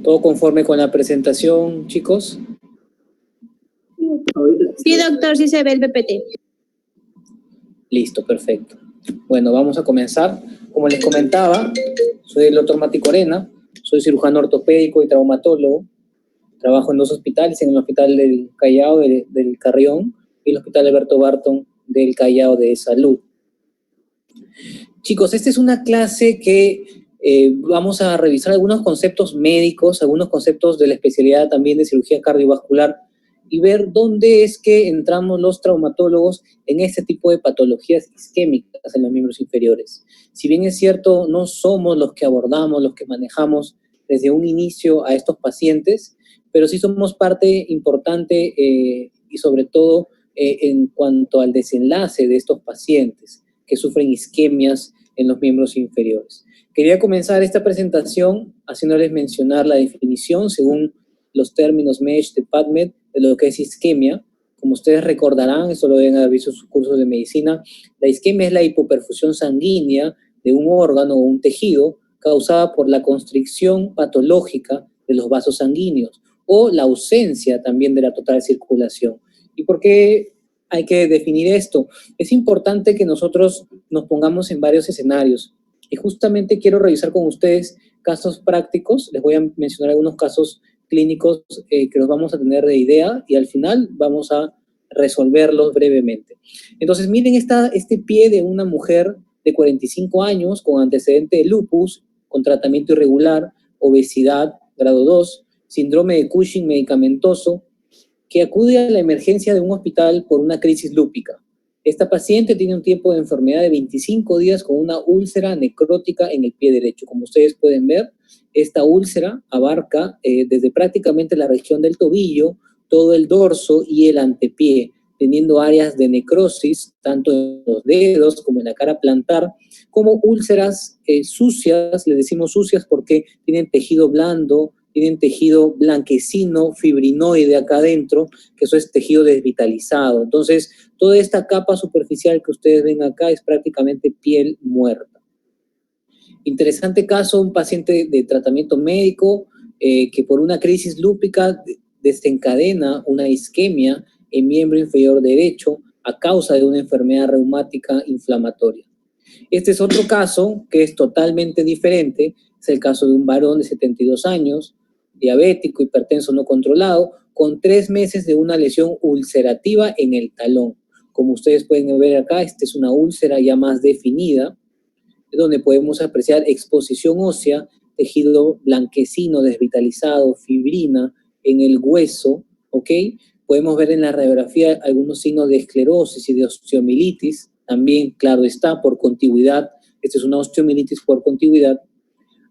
¿Todo conforme con la presentación, chicos? Sí, doctor, sí se ve el PPT. Listo, perfecto. Bueno, vamos a comenzar. Como les comentaba, soy el doctor Mati Corena, soy cirujano ortopédico y traumatólogo. Trabajo en dos hospitales, en el Hospital del Callao, del Carrión, y el Hospital Alberto Barton del Callao de Salud. Chicos, esta es una clase que vamos a revisar algunos conceptos médicos, algunos conceptos de la especialidad también de cirugía cardiovascular y ver dónde es que entramos los traumatólogos en este tipo de patologías isquémicas en los miembros inferiores. Si bien es cierto, no somos los que abordamos, los que manejamos desde un inicio a estos pacientes, pero sí somos parte importante y sobre todo en cuanto al desenlace de estos pacientes que sufren isquemias en los miembros inferiores. Quería comenzar esta presentación haciéndoles mencionar la definición según los términos MESH de PubMed de lo que es isquemia. Como ustedes recordarán, esto lo deben haber visto en sus cursos de medicina, la isquemia es la hipoperfusión sanguínea de un órgano o un tejido causada por la constricción patológica de los vasos sanguíneos o la ausencia también de la total circulación. ¿Y por qué hay que definir esto? Es importante que nosotros nos pongamos en varios escenarios y justamente quiero revisar con ustedes casos prácticos. Les voy a mencionar algunos casos clínicos que los vamos a tener de idea y al final vamos a resolverlos brevemente. Entonces miren este pie de una mujer de 45 años con antecedente de lupus, con tratamiento irregular, obesidad grado 2, síndrome de Cushing medicamentoso, que acude a la emergencia de un hospital por una crisis lúpica. Esta paciente tiene un tiempo de enfermedad de 25 días con una úlcera necrótica en el pie derecho. Como ustedes pueden ver, esta úlcera abarca desde prácticamente la región del tobillo, todo el dorso y el antepié, teniendo áreas de necrosis, tanto en los dedos como en la cara plantar, como úlceras sucias, le decimos sucias porque tienen tejido blando, tienen tejido blanquecino, fibrinoide acá adentro, que eso es tejido desvitalizado. Entonces, toda esta capa superficial que ustedes ven acá es prácticamente piel muerta. Interesante caso, un paciente de tratamiento médico que por una crisis lúpica desencadena una isquemia en miembro inferior derecho a causa de una enfermedad reumática inflamatoria. Este es otro caso que es totalmente diferente, es el caso de un varón de 72 años, diabético, hipertenso no controlado, con 3 meses de una lesión ulcerativa en el talón. Como ustedes pueden ver acá, esta es una úlcera ya más definida, donde podemos apreciar exposición ósea, tejido blanquecino, desvitalizado, fibrina en el hueso, ¿ok? Podemos ver en la radiografía algunos signos de esclerosis y de osteomielitis, también, claro está, por contigüidad. Esta es una osteomielitis por contigüidad.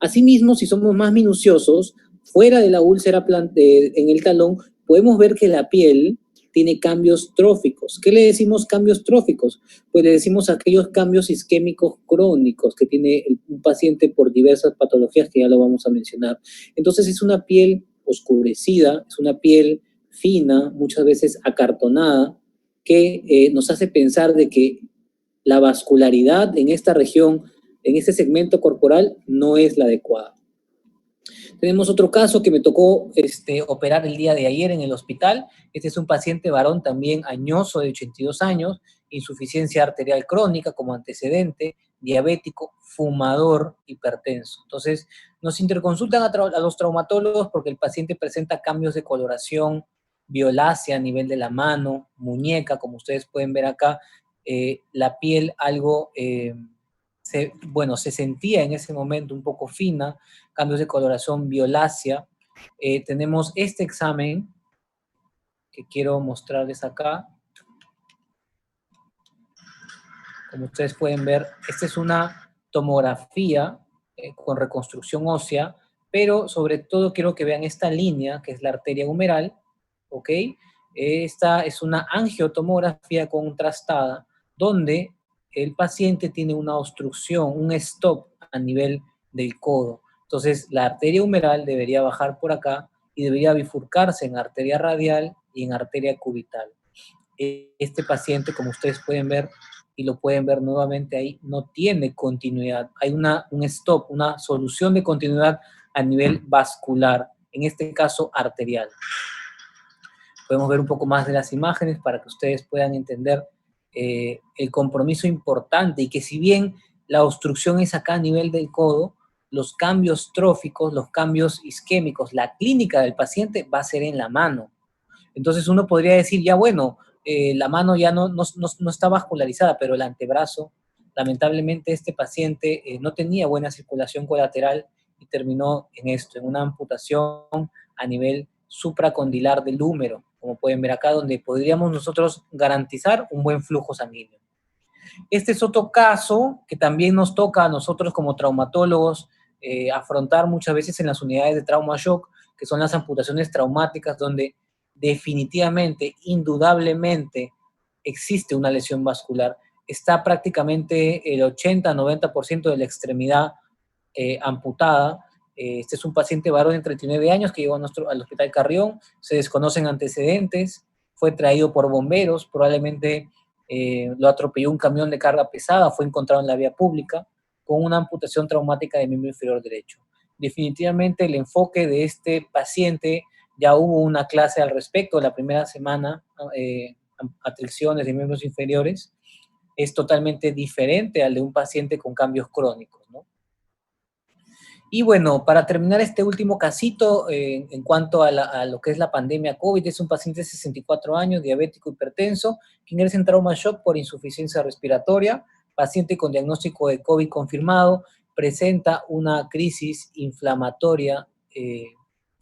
Asimismo, si somos más minuciosos, fuera de la úlcera en el talón, podemos ver que la piel tiene cambios tróficos. ¿Qué le decimos cambios tróficos? Pues le decimos aquellos cambios isquémicos crónicos que tiene un paciente por diversas patologías que ya lo vamos a mencionar. Entonces es una piel oscurecida, es una piel fina, muchas veces acartonada, que nos hace pensar de que la vascularidad en esta región, en este segmento corporal, no es la adecuada. Tenemos otro caso que me tocó operar el día de ayer en el hospital. Este es un paciente varón también añoso de 82 años, insuficiencia arterial crónica como antecedente, diabético, fumador, hipertenso. Entonces, nos interconsultan a los traumatólogos porque el paciente presenta cambios de coloración violácea a nivel de la mano, muñeca, como ustedes pueden ver acá, la piel algo, se sentía en ese momento un poco fina, cambios de coloración violácea. Tenemos este examen que quiero mostrarles acá. Como ustedes pueden ver, esta es una tomografía con reconstrucción ósea, pero sobre todo quiero que vean esta línea, que es la arteria humeral, ¿ok? Esta es una angiotomografía contrastada, donde el paciente tiene una obstrucción, un stop a nivel del codo. Entonces, la arteria humeral debería bajar por acá y debería bifurcarse en arteria radial y en arteria cubital. Este paciente, como ustedes pueden ver, y lo pueden ver nuevamente ahí, no tiene continuidad. Hay un stop, una solución de continuidad a nivel vascular en este caso arterial. Podemos ver un poco más de las imágenes para que ustedes puedan entender el compromiso importante y que si bien la obstrucción es acá a nivel del codo, los cambios tróficos, los cambios isquémicos, la clínica del paciente va a ser en la mano. Entonces uno podría decir, ya bueno, la mano ya no está vascularizada, pero el antebrazo, lamentablemente este paciente no tenía buena circulación colateral y terminó en esto, en una amputación a nivel supracondilar del húmero, como pueden ver acá, donde podríamos nosotros garantizar un buen flujo sanguíneo. Este es otro caso que también nos toca a nosotros como traumatólogos afrontar muchas veces en las unidades de trauma shock, que son las amputaciones traumáticas, donde definitivamente, indudablemente, existe una lesión vascular. Está prácticamente el 80-90% de la extremidad amputada. Este es un paciente varón de 39 años que llegó al Hospital Carrión, se desconocen antecedentes, fue traído por bomberos, probablemente lo atropelló un camión de carga pesada, fue encontrado en la vía pública con una amputación traumática del miembro inferior derecho. Definitivamente el enfoque de este paciente, ya hubo una clase al respecto la primera semana, atracciones de miembros inferiores, es totalmente diferente al de un paciente con cambios crónicos, ¿no? Y bueno, para terminar este último casito, en cuanto a lo que es la pandemia COVID, es un paciente de 64 años, diabético hipertenso, que ingresa en trauma shock por insuficiencia respiratoria, paciente con diagnóstico de COVID confirmado, presenta una crisis inflamatoria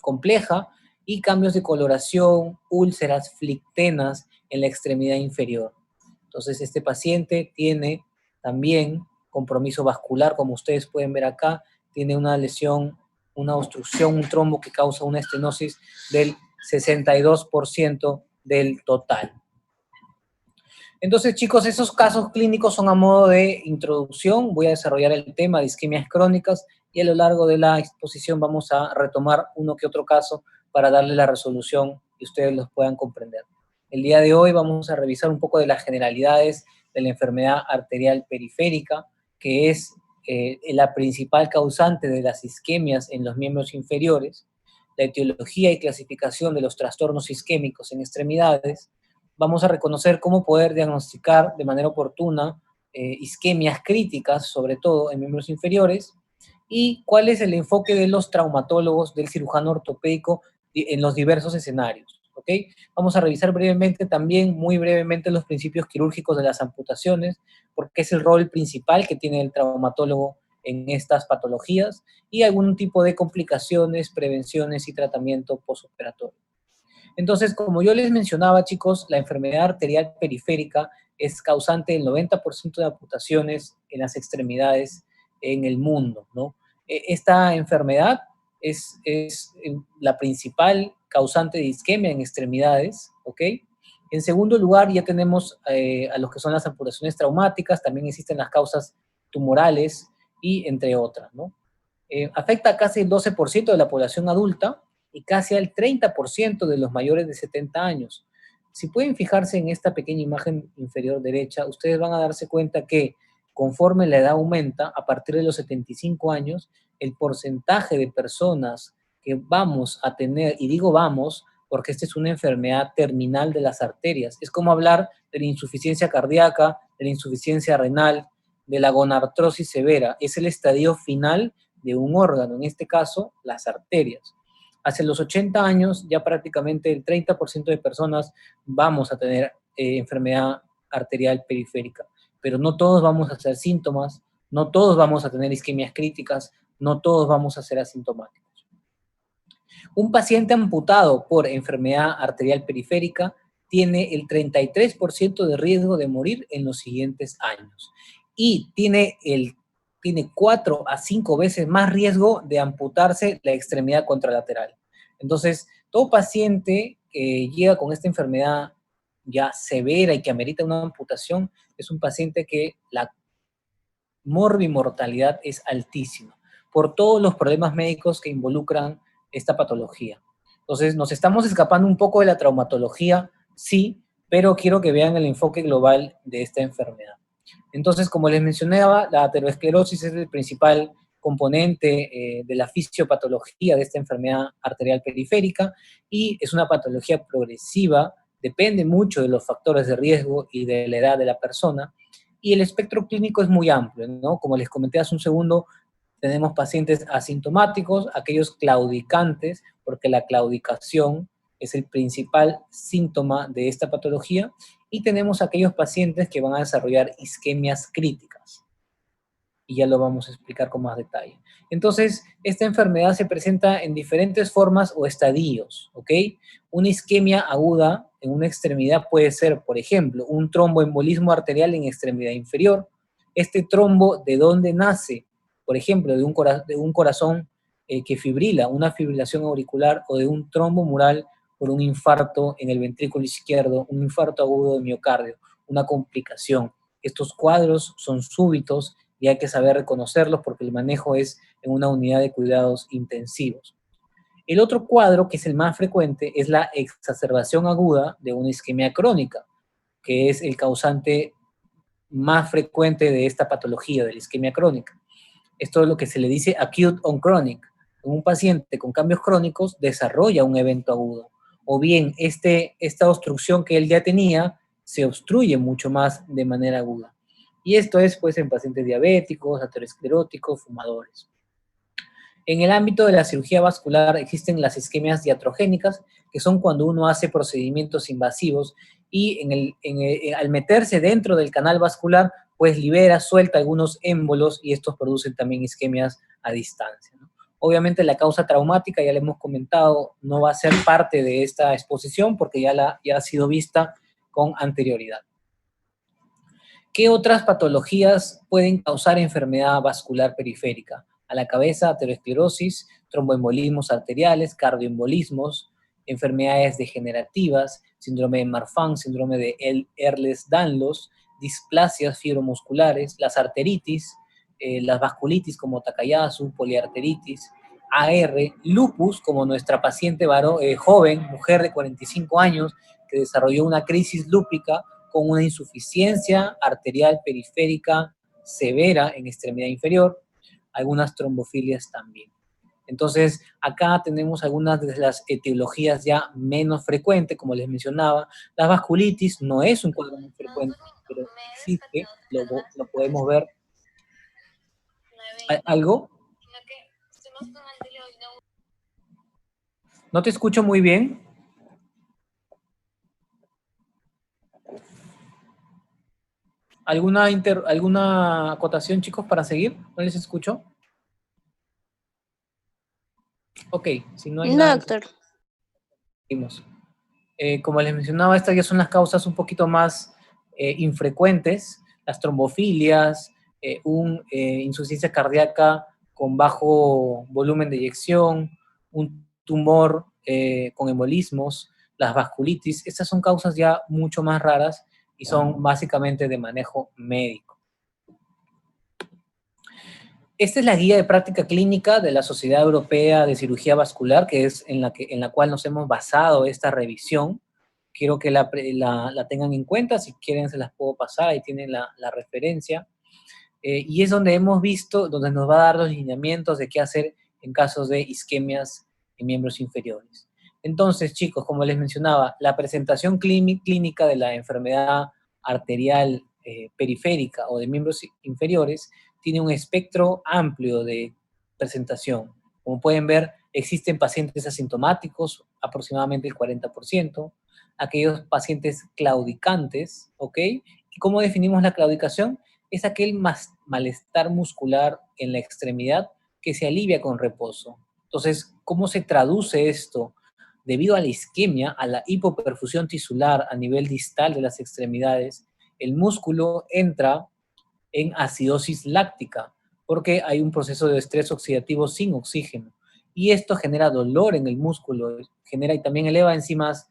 compleja y cambios de coloración, úlceras, flictenas en la extremidad inferior. Entonces, este paciente tiene también compromiso vascular, como ustedes pueden ver acá, tiene una lesión, una obstrucción, un trombo que causa una estenosis del 62% del total. Entonces, chicos, esos casos clínicos son a modo de introducción. Voy a desarrollar el tema de isquemias crónicas y a lo largo de la exposición vamos a retomar uno que otro caso para darle la resolución y ustedes los puedan comprender. El día de hoy vamos a revisar un poco de las generalidades de la enfermedad arterial periférica, que es la principal causante de las isquemias en los miembros inferiores, la etiología y clasificación de los trastornos isquémicos en extremidades. Vamos a reconocer cómo poder diagnosticar de manera oportuna isquemias críticas, sobre todo en miembros inferiores, y cuál es el enfoque de los traumatólogos, del cirujano ortopédico en los diversos escenarios. ¿Ok? Vamos a revisar brevemente también, muy brevemente, los principios quirúrgicos de las amputaciones, porque es el rol principal que tiene el traumatólogo en estas patologías, y algún tipo de complicaciones, prevenciones y tratamiento postoperatorio. Entonces, como yo les mencionaba, chicos, la enfermedad arterial periférica es causante del 90% de amputaciones en las extremidades en el mundo, ¿no? Esta enfermedad es la principal causante de isquemia en extremidades, ¿ok? En segundo lugar, ya tenemos a los que son las amputaciones traumáticas, también existen las causas tumorales y entre otras, ¿no? Afecta a casi el 12% de la población adulta y casi al 30% de los mayores de 70 años. Si pueden fijarse en esta pequeña imagen inferior derecha, ustedes van a darse cuenta que conforme la edad aumenta, a partir de los 75 años, el porcentaje de personas que vamos a tener, y digo vamos, porque esta es una enfermedad terminal de las arterias. Es como hablar de la insuficiencia cardíaca, de la insuficiencia renal, de la gonartrosis severa. Es el estadio final de un órgano, en este caso, las arterias. Hacia los 80 años, ya prácticamente el 30% de personas vamos a tener enfermedad arterial periférica, pero no todos vamos a hacer síntomas, no todos vamos a tener isquemias críticas, no todos vamos a ser asintomáticos. Un paciente amputado por enfermedad arterial periférica tiene el 33% de riesgo de morir en los siguientes años y tiene 4 a 5 veces más riesgo de amputarse la extremidad contralateral. Entonces, todo paciente que llega con esta enfermedad ya severa y que amerita una amputación es un paciente que la morbimortalidad es altísima por todos los problemas médicos que involucran esta patología. Entonces, nos estamos escapando un poco de la traumatología, sí, pero quiero que vean el enfoque global de esta enfermedad. Entonces, como les mencionaba, la aterosclerosis es el principal componente de la fisiopatología de esta enfermedad arterial periférica y es una patología progresiva, depende mucho de los factores de riesgo y de la edad de la persona, y el espectro clínico es muy amplio, ¿no? Como les comenté hace un segundo, tenemos pacientes asintomáticos, aquellos claudicantes, porque la claudicación es el principal síntoma de esta patología, y tenemos aquellos pacientes que van a desarrollar isquemias críticas, y ya lo vamos a explicar con más detalle. Entonces, esta enfermedad se presenta en diferentes formas o estadios, ¿ok? Una isquemia aguda en una extremidad puede ser, por ejemplo, un tromboembolismo arterial en extremidad inferior. Este trombo, ¿de dónde nace? Por ejemplo, de un corazón que fibrila, una fibrilación auricular, o de un trombo mural por un infarto en el ventrículo izquierdo, un infarto agudo de miocardio, una complicación. Estos cuadros son súbitos y hay que saber reconocerlos porque el manejo es en una unidad de cuidados intensivos. El otro cuadro, que es el más frecuente, es la exacerbación aguda de una isquemia crónica, que es el causante más frecuente de esta patología, de la isquemia crónica. Esto es lo que se le dice acute on chronic. Un paciente con cambios crónicos desarrolla un evento agudo. O bien, esta obstrucción que él ya tenía se obstruye mucho más de manera aguda. Y esto es, pues, en pacientes diabéticos, ateroscleróticos, fumadores. En el ámbito de la cirugía vascular existen las isquemias diatrogénicas, que son cuando uno hace procedimientos invasivos y al meterse dentro del canal vascular, pues libera, suelta algunos émbolos y estos producen también isquemias a distancia, ¿no? Obviamente la causa traumática, ya le hemos comentado, no va a ser parte de esta exposición porque ya ha sido vista con anterioridad. ¿Qué otras patologías pueden causar enfermedad vascular periférica? A la cabeza, aterosclerosis, tromboembolismos arteriales, cardioembolismos, enfermedades degenerativas, síndrome de Marfan, síndrome de Ehlers-Danlos, displasias fibromusculares, las arteritis, las vasculitis como Takayasu, poliarteritis, AR, lupus, como nuestra paciente joven, mujer de 45 años, que desarrolló una crisis lúpica con una insuficiencia arterial periférica severa en extremidad inferior, algunas trombofilias también. Entonces, acá tenemos algunas de las etiologías ya menos frecuentes, como les mencionaba. La vasculitis no es un cuadro muy frecuente, pero existe, lo podemos ver. ¿Algo? No te escucho muy bien. ¿Alguna acotación, chicos, para seguir? ¿No les escucho? Ok, si no hay No, nada, doctor. seguimos. Como les mencionaba, estas ya son las causas un poquito más infrecuentes, las trombofilias, insuficiencia cardíaca con bajo volumen de eyección, un tumor con embolismos, las vasculitis. Estas son causas ya mucho más raras y son básicamente de manejo médico. Esta es la guía de práctica clínica de la Sociedad Europea de Cirugía Vascular, que es en la cual nos hemos basado esta revisión. Quiero que la tengan en cuenta, si quieren se las puedo pasar, ahí tienen la referencia. Y es donde hemos visto, donde nos va a dar los lineamientos de qué hacer en casos de isquemias en miembros inferiores. Entonces, chicos, como les mencionaba, la presentación clínica de la enfermedad arterial periférica o de miembros inferiores tiene un espectro amplio de presentación. Como pueden ver, existen pacientes asintomáticos, aproximadamente el 40%, aquellos pacientes claudicantes, ¿ok? ¿Y cómo definimos la claudicación? Es aquel malestar muscular en la extremidad que se alivia con reposo. Entonces, ¿cómo se traduce esto? Debido a la isquemia, a la hipoperfusión tisular a nivel distal de las extremidades, el músculo entra en acidosis láctica, porque hay un proceso de estrés oxidativo sin oxígeno. Y esto genera dolor en el músculo, genera y también eleva enzimas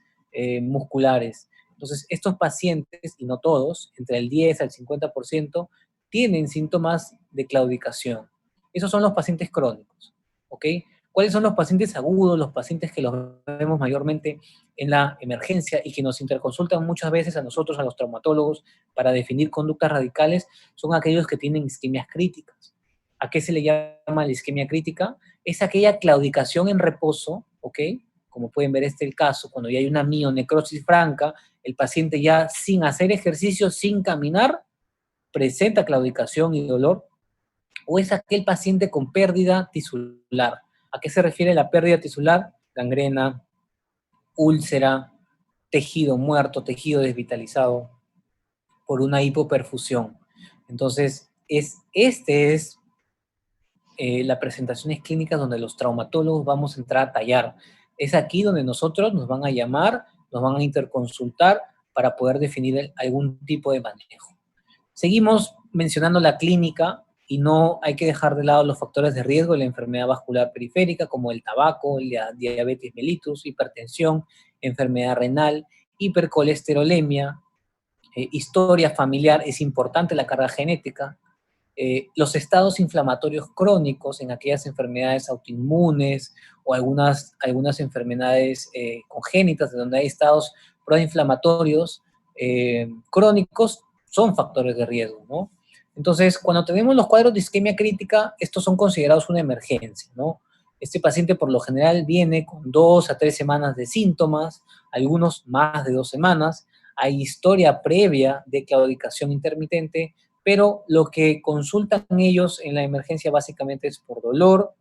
musculares. Entonces, estos pacientes, y no todos, entre el 10 al 50%, tienen síntomas de claudicación. Esos son los pacientes crónicos, ¿ok? ¿Cuáles son los pacientes agudos, los pacientes que los vemos mayormente en la emergencia y que nos interconsultan muchas veces a nosotros, a los traumatólogos, para definir conductas radicales? Son aquellos que tienen isquemias críticas, ¿A qué se le llama la isquemia crítica? Es aquella claudicación en reposo, ¿ok? Como pueden ver, este es el caso, cuando ya hay una mionecrosis franca, el paciente ya sin hacer ejercicio, sin caminar, presenta claudicación y dolor, o es aquel paciente con pérdida tisular. ¿A qué se refiere la pérdida tisular? Gangrena, úlcera, tejido muerto, tejido desvitalizado por una hipoperfusión. Entonces, las presentaciones clínicas donde los traumatólogos vamos a entrar a tallar. Es aquí donde nosotros nos van a llamar, nos van a interconsultar para poder definir algún tipo de manejo. Seguimos mencionando la clínica y no hay que dejar de lado los factores de riesgo de la enfermedad vascular periférica como el tabaco, la diabetes mellitus, hipertensión, enfermedad renal, hipercolesterolemia, historia familiar, es importante la carga genética, los estados inflamatorios crónicos en aquellas enfermedades autoinmunes o algunas enfermedades congénitas de donde hay estados proinflamatorios crónicos son factores de riesgo, ¿no? Entonces, cuando tenemos los cuadros de isquemia crítica, estos son considerados una emergencia, ¿no? Este paciente por lo general viene con 2 a 3 semanas de síntomas, algunos más de 2 semanas, hay historia previa de claudicación intermitente, pero lo que consultan ellos en la emergencia básicamente es por dolor,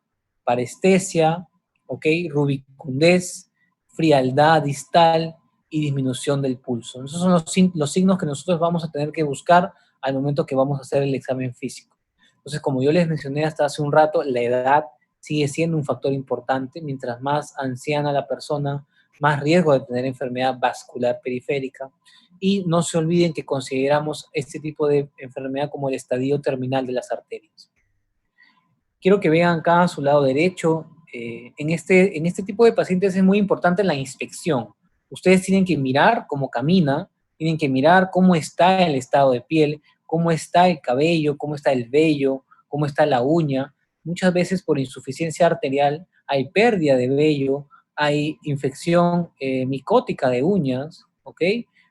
parestesia, ¿ok? Rubicundez, frialdad distal y disminución del pulso. Esos son los signos que nosotros vamos a tener que buscar al momento que vamos a hacer el examen físico. Entonces, como yo les mencioné hasta hace un rato, la edad sigue siendo un factor importante. Mientras más anciana la persona, más riesgo de tener enfermedad vascular periférica. Y no se olviden que consideramos este tipo de enfermedad como el estadio terminal de las arterias. Quiero que vean acá a su lado derecho, en este tipo de pacientes es muy importante la inspección. Ustedes tienen que mirar cómo camina, tienen que mirar cómo está el estado de piel, cómo está el cabello, cómo está el vello, cómo está la uña. Muchas veces por insuficiencia arterial hay pérdida de vello, hay infección micótica de uñas, ¿ok?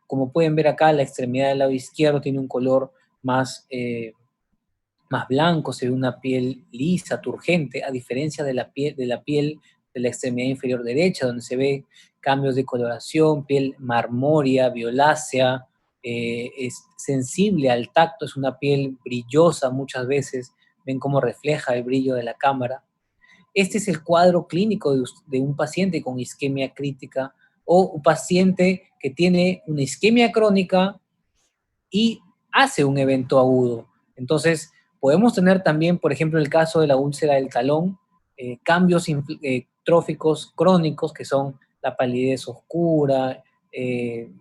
Como pueden ver acá, la extremidad del lado izquierdo tiene un color más blanco, se ve una piel lisa, turgente, a diferencia de la piel de la extremidad inferior derecha, donde se ve cambios de coloración, piel marmórea, violácea, es sensible al tacto, es una piel brillosa muchas veces, ven cómo refleja el brillo de la cámara. Este es el cuadro clínico de un paciente con isquemia crítica o un paciente que tiene una isquemia crónica y hace un evento agudo. Entonces, podemos tener también, por ejemplo, el caso de la úlcera del talón, cambios tróficos crónicos, que son la palidez oscura,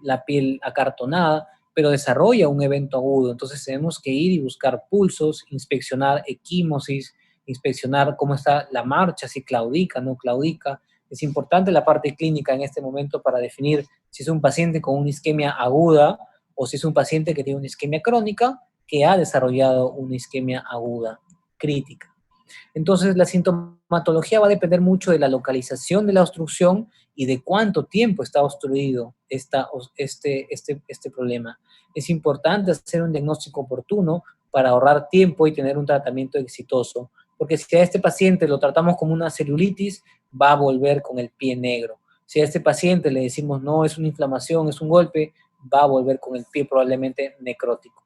la piel acartonada, pero desarrolla un evento agudo. Entonces, tenemos que ir y buscar pulsos, inspeccionar equimosis, inspeccionar cómo está la marcha, si claudica, no claudica. Es importante la parte clínica en este momento para definir si es un paciente con una isquemia aguda o si es un paciente que tiene una isquemia crónica que ha desarrollado una isquemia aguda crítica. Entonces, la sintomatología va a depender mucho de la localización de la obstrucción y de cuánto tiempo está obstruido este problema. Es importante hacer un diagnóstico oportuno para ahorrar tiempo y tener un tratamiento exitoso, porque si a este paciente lo tratamos como una celulitis, va a volver con el pie negro. Si a este paciente le decimos no, es una inflamación, es un golpe, va a volver con el pie probablemente necrótico.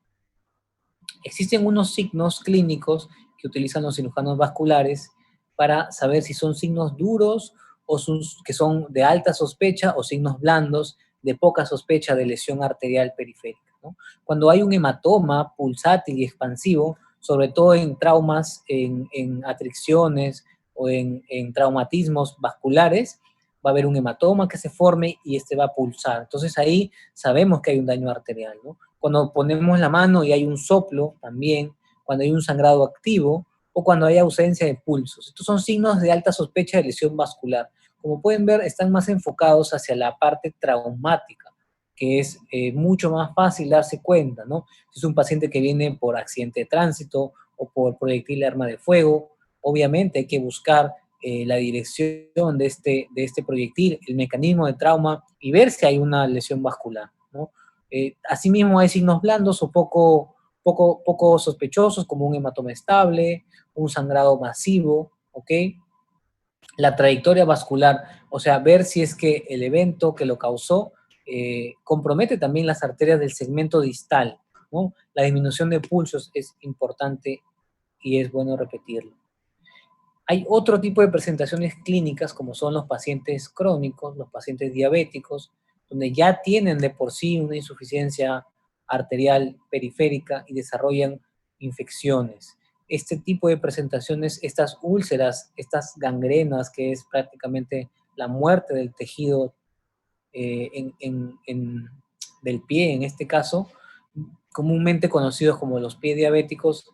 Existen unos signos clínicos que utilizan los cirujanos vasculares para saber si son signos duros o que son de alta sospecha o signos blandos de poca sospecha de lesión arterial periférica, ¿no? Cuando hay un hematoma pulsátil y expansivo, sobre todo en traumas, en atricciones o en traumatismos vasculares, va a haber un hematoma que se forme y este va a pulsar. Entonces ahí sabemos que hay un daño arterial, ¿no? Cuando ponemos la mano y hay un soplo también, cuando hay un sangrado activo o cuando hay ausencia de pulsos. Estos son signos de alta sospecha de lesión vascular. Como pueden ver, están más enfocados hacia la parte traumática, que es mucho más fácil darse cuenta, ¿no? Si es un paciente que viene por accidente de tránsito o por proyectil de arma de fuego, obviamente hay que buscar la dirección de este proyectil, el mecanismo de trauma y ver si hay una lesión vascular, ¿no? Asimismo hay signos blandos o poco sospechosos como un hematoma estable un sangrado masivo, ¿ok? La trayectoria vascular, o sea, ver si es que el evento que lo causó compromete también las arterias del segmento distal, ¿no? La disminución de pulsos es importante y es bueno repetirlo. Hay otro tipo de presentaciones clínicas como son los pacientes crónicos, los pacientes diabéticos, donde ya tienen de por sí una insuficiencia arterial periférica y desarrollan infecciones. Este tipo de presentaciones, estas úlceras, estas gangrenas, que es prácticamente la muerte del tejido del pie, en este caso, comúnmente conocidos como los pies diabéticos,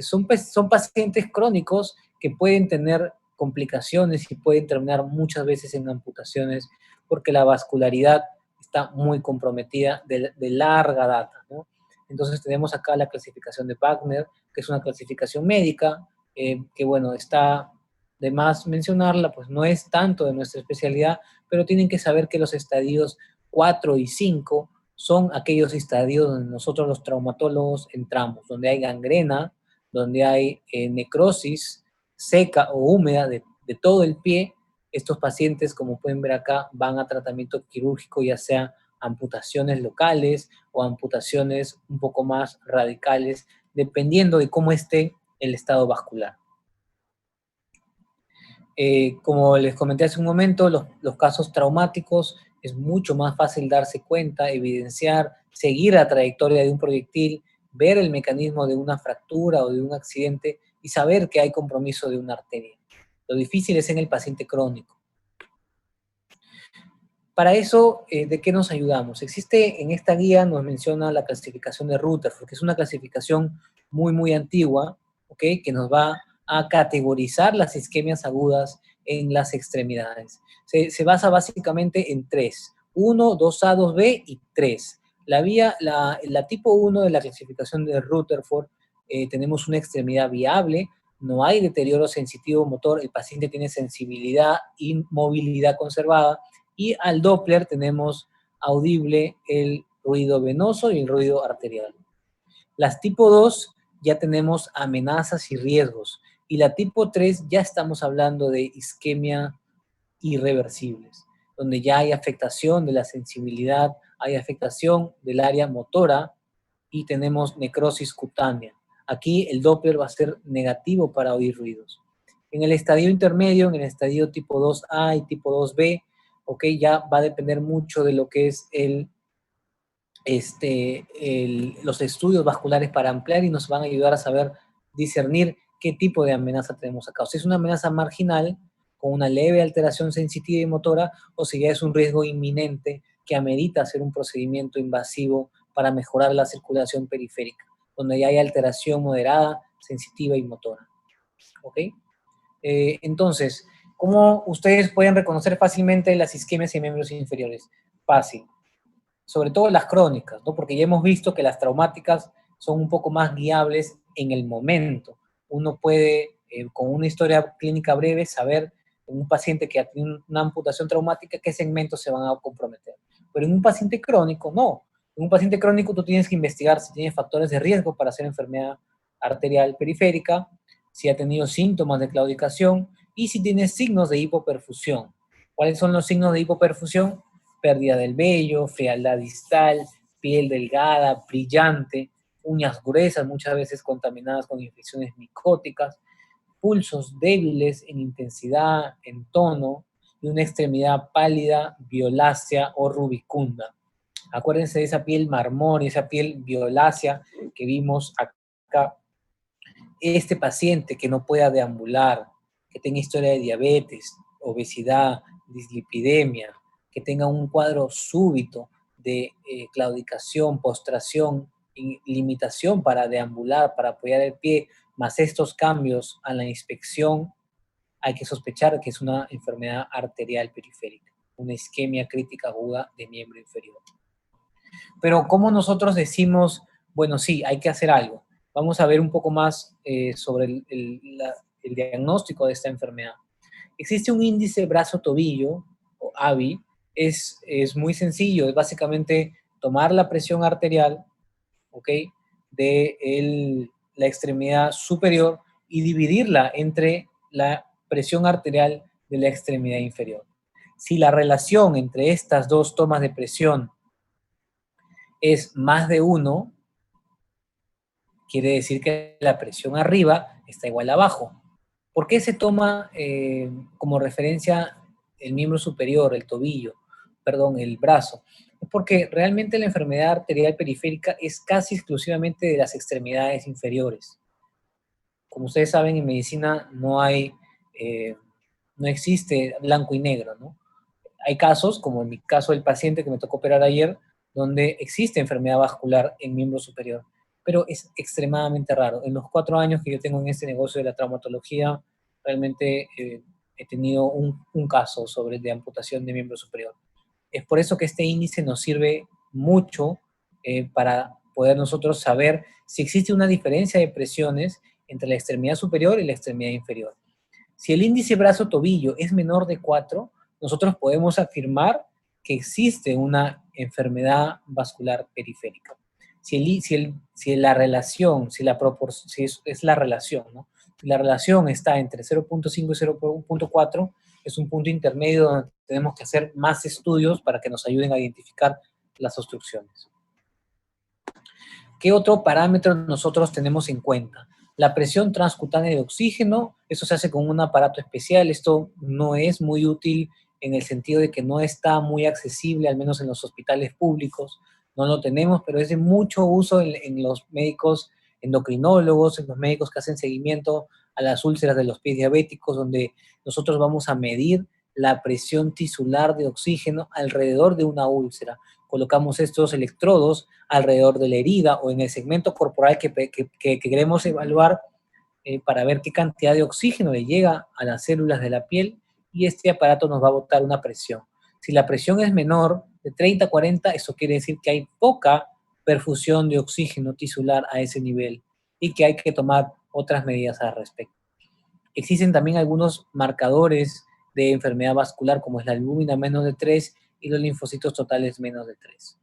son pacientes crónicos que pueden tener complicaciones y pueden terminar muchas veces en amputaciones porque la vascularidad está muy comprometida de larga data, ¿no? Entonces tenemos acá la clasificación de Wagner, que es una clasificación médica, que bueno, está de más mencionarla, pues no es tanto de nuestra especialidad, pero tienen que saber que los estadios 4 y 5 son aquellos estadios donde nosotros los traumatólogos entramos, donde hay gangrena, donde hay necrosis seca o húmeda de todo el pie. Estos pacientes, como pueden ver acá, van a tratamiento quirúrgico, ya sea amputaciones locales o amputaciones un poco más radicales, dependiendo de cómo esté el estado vascular. Como les comenté hace un momento, los casos traumáticos es mucho más fácil darse cuenta, evidenciar, seguir la trayectoria de un proyectil, ver el mecanismo de una fractura o de un accidente y saber que hay compromiso de una arteria. Lo difícil es en el paciente crónico. Para eso, ¿de qué nos ayudamos? Existe en esta guía, nos menciona la clasificación de Rutherford, que es una clasificación muy antigua, ¿ok? Que nos va a categorizar las isquemias agudas en las extremidades. Se basa básicamente en tres: 1, 2A, 2B y 3. La tipo 1 de la clasificación de Rutherford, tenemos una extremidad viable, no hay deterioro sensitivo motor, el paciente tiene sensibilidad y movilidad conservada, y al Doppler tenemos audible el ruido venoso y el ruido arterial. Las tipo 2 ya tenemos amenazas y riesgos, y la tipo 3 ya estamos hablando de isquemia irreversibles, donde ya hay afectación de la sensibilidad, hay afectación del área motora y tenemos necrosis cutánea. Aquí el Doppler va a ser negativo para oír ruidos. En el estadio intermedio, en el estadio tipo 2A y tipo 2B, ok, ya va a depender mucho de lo que es los estudios vasculares para ampliar y nos van a ayudar a saber discernir qué tipo de amenaza tenemos acá. O si es una amenaza marginal, con una leve alteración sensitiva y motora, o si ya es un riesgo inminente que amerita hacer un procedimiento invasivo para mejorar la circulación periférica, donde ya hay alteración moderada, sensitiva y motora. ¿Ok? Entonces, ¿cómo ustedes pueden reconocer fácilmente las isquemias y miembros inferiores? Fácil. Sobre todo las crónicas, ¿no? Porque ya hemos visto que las traumáticas son un poco más guiables en el momento. Uno puede, con una historia clínica breve, saber en un paciente que ha tenido una amputación traumática qué segmentos se van a comprometer. Pero en un paciente crónico, no. En un paciente crónico tú tienes que investigar si tiene factores de riesgo para hacer enfermedad arterial periférica, si ha tenido síntomas de claudicación y si tiene signos de hipoperfusión. ¿Cuáles son los signos de hipoperfusión? Pérdida del vello, frialdad distal, piel delgada, brillante, uñas gruesas, muchas veces contaminadas con infecciones micóticas, pulsos débiles en intensidad, en tono, y una extremidad pálida, violácea o rubicunda. Acuérdense de esa piel marmón, esa piel violácea que vimos acá. Este paciente que no pueda deambular, que tenga historia de diabetes, obesidad, dislipidemia, que tenga un cuadro súbito de claudicación, postración, limitación para deambular, para apoyar el pie, más estos cambios a la inspección, hay que sospechar que es una enfermedad arterial periférica, una isquemia crítica aguda de miembro inferior. Pero ¿cómo nosotros decimos, bueno, sí, hay que hacer algo? Vamos a ver un poco más sobre el diagnóstico de esta enfermedad. Existe un índice brazo-tobillo, o ABI, es muy sencillo, es básicamente tomar la presión arterial, ¿ok?, de la extremidad superior y dividirla entre la presión arterial de la extremidad inferior. Si la relación entre estas dos tomas de presión es más de 1, quiere decir que la presión arriba está igual a abajo. ¿Por qué se toma como referencia el miembro superior, el tobillo, perdón, el brazo? Es porque realmente la enfermedad arterial periférica es casi exclusivamente de las extremidades inferiores. Como ustedes saben, en medicina no existe blanco y negro, ¿no? Hay casos, como en mi caso del paciente que me tocó operar ayer, donde existe enfermedad vascular en miembro superior, pero es extremadamente raro. En los 4 años que yo tengo en este negocio de la traumatología, realmente he tenido un caso de amputación de miembro superior. Es por eso que este índice nos sirve mucho para poder nosotros saber si existe una diferencia de presiones entre la extremidad superior y la extremidad inferior. Si el índice brazo-tobillo es menor de 4, nosotros podemos afirmar que existe una enfermedad vascular periférica. Si la relación, si es la relación, ¿no? Si la relación está entre 0.5 y 0.4, es un punto intermedio donde tenemos que hacer más estudios para que nos ayuden a identificar las obstrucciones. ¿Qué otro parámetro nosotros tenemos en cuenta? La presión transcutánea de oxígeno, eso se hace con un aparato especial, esto no es muy útil en el sentido de que no está muy accesible, al menos en los hospitales públicos, no lo tenemos, pero es de mucho uso en los médicos endocrinólogos, en los médicos que hacen seguimiento a las úlceras de los pies diabéticos, donde nosotros vamos a medir la presión tisular de oxígeno alrededor de una úlcera. Colocamos estos electrodos alrededor de la herida o en el segmento corporal que queremos evaluar para ver qué cantidad de oxígeno le llega a las células de la piel, y este aparato nos va a botar una presión. Si la presión es menor de 30 a 40, eso quiere decir que hay poca perfusión de oxígeno tisular a ese nivel y que hay que tomar otras medidas al respecto. Existen también algunos marcadores de enfermedad vascular como es la albúmina menos de 3 y los linfocitos totales menos de 3.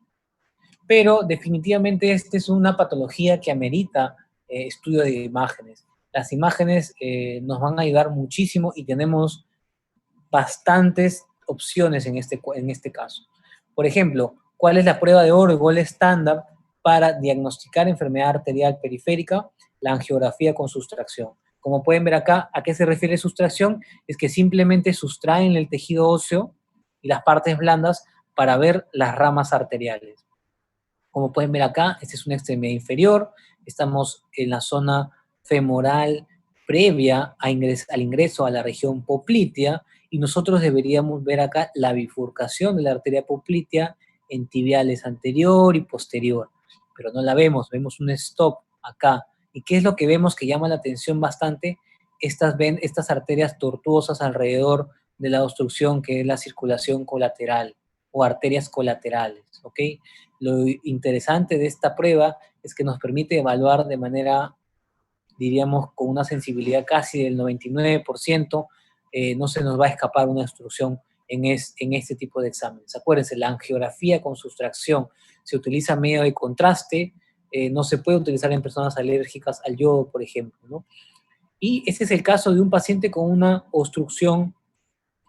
Pero definitivamente esta es una patología que amerita estudio de imágenes. Las imágenes nos van a ayudar muchísimo y tenemos bastantes opciones en este caso. Por ejemplo, ¿cuál es la prueba de oro y gol estándar para diagnosticar enfermedad arterial periférica? La angiografía con sustracción. Como pueden ver acá, ¿a qué se refiere sustracción? Es que simplemente sustraen el tejido óseo y las partes blandas para ver las ramas arteriales. Como pueden ver acá, esta es una extremidad inferior, estamos en la zona femoral previa al ingreso a la región poplitea, y nosotros deberíamos ver acá la bifurcación de la arteria poplitea en tibiales anterior y posterior, pero no la vemos, vemos un stop acá. ¿Y qué es lo que vemos que llama la atención bastante? Estas arterias tortuosas alrededor de la obstrucción que es la circulación colateral o arterias colaterales, ¿ok? Lo interesante de esta prueba es que nos permite evaluar de manera, diríamos, con una sensibilidad casi del 99%, no se nos va a escapar una obstrucción en este tipo de exámenes. Acuérdense, la angiografía con sustracción se utiliza medio de contraste, no se puede utilizar en personas alérgicas al yodo, por ejemplo, ¿no? Y ese es el caso de un paciente con una obstrucción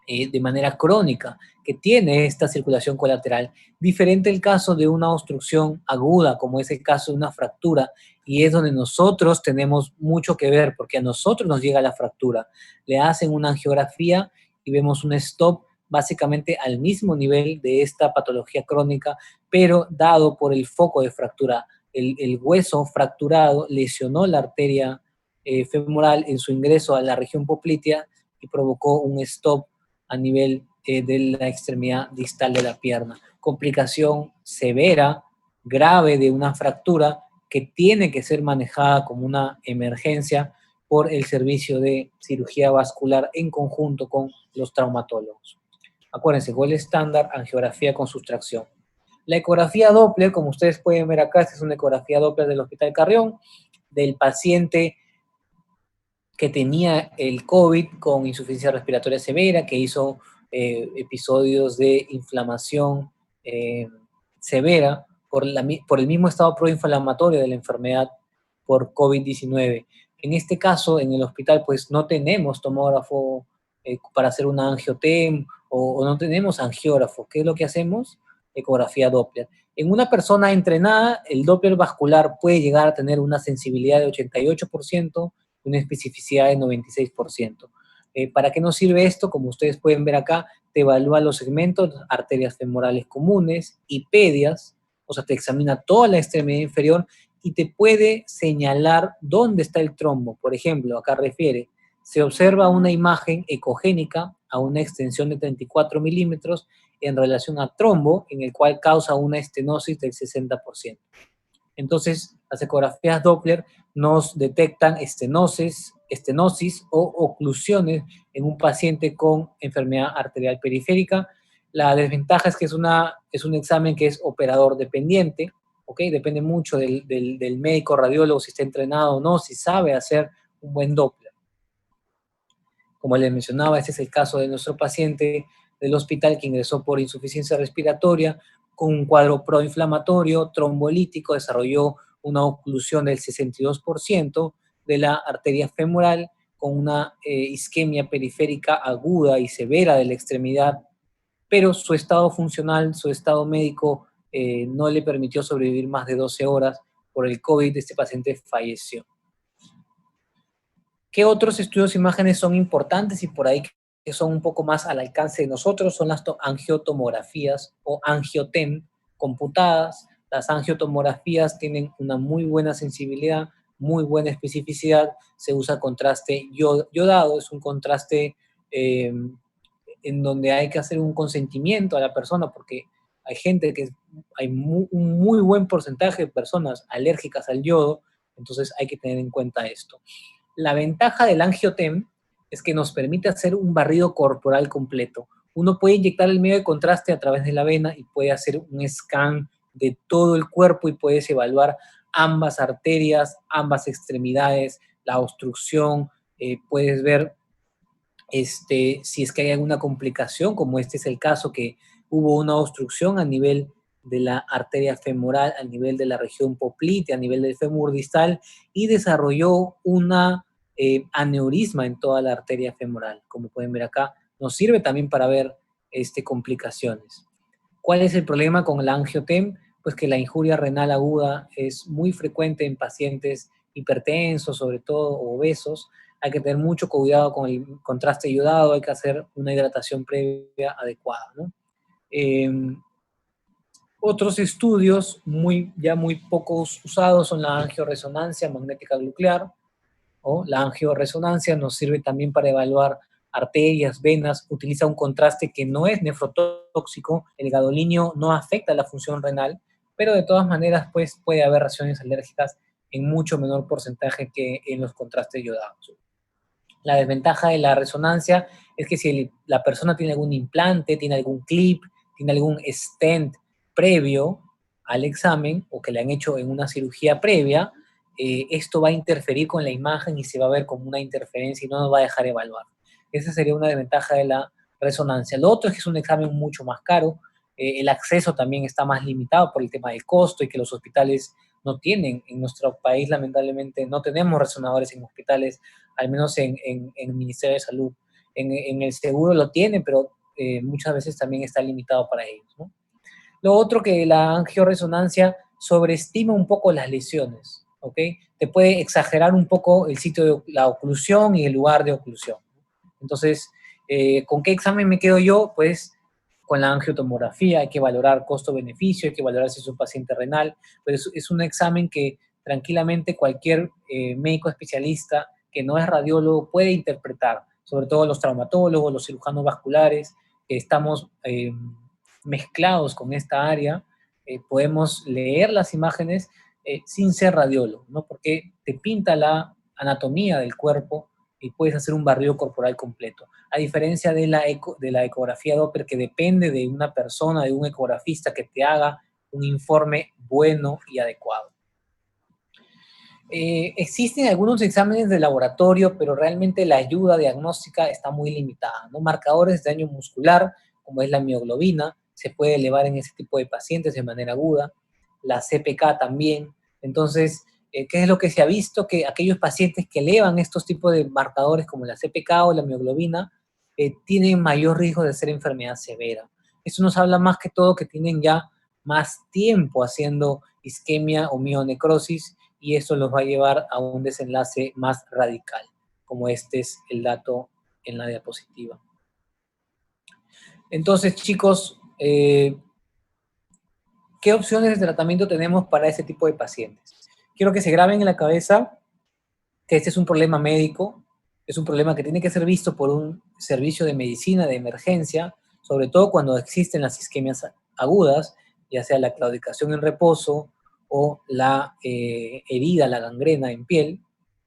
de manera crónica, que tiene esta circulación colateral, diferente el caso de una obstrucción aguda, como es el caso de una fractura, y es donde nosotros tenemos mucho que ver, porque a nosotros nos llega la fractura. Le hacen una angiografía y vemos un stop básicamente al mismo nivel de esta patología crónica, pero dado por el foco de fractura. El hueso fracturado lesionó la arteria femoral en su ingreso a la región poplitea y provocó un stop a nivel de la extremidad distal de la pierna. Complicación severa, grave de una fractura que tiene que ser manejada como una emergencia por el servicio de cirugía vascular en conjunto con los traumatólogos. Acuérdense, gol estándar, angiografía con sustracción. La ecografía Doppler, como ustedes pueden ver acá, esta es una ecografía Doppler del Hospital Carrión, del paciente que tenía el COVID con insuficiencia respiratoria severa, que hizo episodios de inflamación severa por el mismo estado proinflamatorio de la enfermedad por COVID-19. En este caso, en el hospital, pues no tenemos tomógrafo para hacer una angiotem o no tenemos angiógrafo. ¿Qué es lo que hacemos? Ecografía Doppler. En una persona entrenada, el Doppler vascular puede llegar a tener una sensibilidad de 88% y una especificidad de 96%. ¿Para qué nos sirve esto? Como ustedes pueden ver acá, te evalúa los segmentos, arterias femorales comunes, hipedias, o sea, te examina toda la extremidad inferior y te puede señalar dónde está el trombo. Por ejemplo, acá refiere, se observa una imagen ecogénica a una extensión de 34 milímetros en relación a trombo, en el cual causa una estenosis del 60%. Entonces, las ecografías Doppler nos detectan estenosis o oclusiones en un paciente con enfermedad arterial periférica. La desventaja es que es un examen que es operador dependiente, ¿ok? Depende mucho del médico radiólogo, si está entrenado o no, si sabe hacer un buen Doppler. Como les mencionaba, este es el caso de nuestro paciente del hospital que ingresó por insuficiencia respiratoria con un cuadro proinflamatorio, trombolítico, desarrolló una oclusión del 62% de la arteria femoral con una isquemia periférica aguda y severa de la extremidad, pero su estado funcional, su estado médico no le permitió sobrevivir más de 12 horas. Por el COVID, este paciente falleció. ¿Qué otros estudios de imágenes son importantes y por ahí que son un poco más al alcance de nosotros? Son las angiotomografías o angiotem computadas. Las angiotomografías tienen una muy buena sensibilidad, muy buena especificidad. Se usa contraste yodado, es un contraste en donde hay que hacer un consentimiento a la persona porque hay gente hay un muy buen porcentaje de personas alérgicas al yodo, entonces hay que tener en cuenta esto. La ventaja del angiotem es que nos permite hacer un barrido corporal completo. Uno puede inyectar el medio de contraste a través de la vena y puede hacer un scan de todo el cuerpo y puedes evaluar ambas arterias, ambas extremidades, la obstrucción, puedes ver si es que hay alguna complicación, como este es el caso que hubo una obstrucción a nivel de la arteria femoral, a nivel de la región poplite, a nivel del fémur distal, y desarrolló una aneurisma en toda la arteria femoral. Como pueden ver acá, nos sirve también para ver complicaciones. ¿Cuál es el problema con la angiotem? Pues que la injuria renal aguda es muy frecuente en pacientes hipertensos, sobre todo obesos. Hay que tener mucho cuidado con el contraste yodado, hay que hacer una hidratación previa adecuada, ¿no? Otros estudios ya muy pocos usados son la angioresonancia magnética nuclear, o la angioresonancia nos sirve también para evaluar arterias, venas, utiliza un contraste que no es nefrotóxico, el gadolinio no afecta la función renal, pero de todas maneras pues, puede haber reacciones alérgicas en mucho menor porcentaje que en los contrastes yodados. La desventaja de la resonancia es que si la persona tiene algún implante, tiene algún clip, tiene algún stent previo al examen o que le han hecho en una cirugía previa, esto va a interferir con la imagen y se va a ver como una interferencia y no nos va a dejar evaluar. Esa sería una desventaja de la resonancia. Lo otro es que es un examen mucho más caro, el acceso también está más limitado por el tema del costo y que los hospitales no tienen. En nuestro país, lamentablemente, no tenemos resonadores en hospitales, al menos en el Ministerio de Salud. En el seguro lo tienen, pero muchas veces también está limitado para ellos, ¿no? Lo otro que la angioresonancia sobreestima un poco las lesiones, ¿ok? Te puede exagerar un poco el sitio de la oclusión y el lugar de oclusión. Entonces, ¿con qué examen me quedo yo? Pues con la angiotomografía, hay que valorar costo-beneficio, hay que valorar si es un paciente renal, pero es un examen que tranquilamente cualquier médico especialista que no es radiólogo puede interpretar, sobre todo los traumatólogos, los cirujanos vasculares, que estamos mezclados con esta área, podemos leer las imágenes sin ser radiólogo, ¿no? Porque te pinta la anatomía del cuerpo y puedes hacer un barrido corporal completo. A diferencia de la ecografía Doppler, que depende de una persona, de un ecografista que te haga un informe bueno y adecuado. Existen algunos exámenes de laboratorio, pero realmente la ayuda diagnóstica está muy limitada, ¿no? Marcadores de daño muscular, como es la mioglobina, se puede elevar en ese tipo de pacientes de manera aguda, la CPK también. Entonces, ¿Qué es lo que se ha visto? Que aquellos pacientes que elevan estos tipos de marcadores como la CPK o la mioglobina tienen mayor riesgo de ser enfermedad severa. Eso nos habla más que todo que tienen ya más tiempo haciendo isquemia o mionecrosis y eso los va a llevar a un desenlace más radical, como este es el dato en la diapositiva. Entonces, chicos, ¿qué opciones de tratamiento tenemos para ese tipo de pacientes? Quiero que se graben en la cabeza que este es un problema médico, es un problema que tiene que ser visto por un servicio de medicina de emergencia, sobre todo cuando existen las isquemias agudas, ya sea la claudicación en reposo o la herida, la gangrena en piel.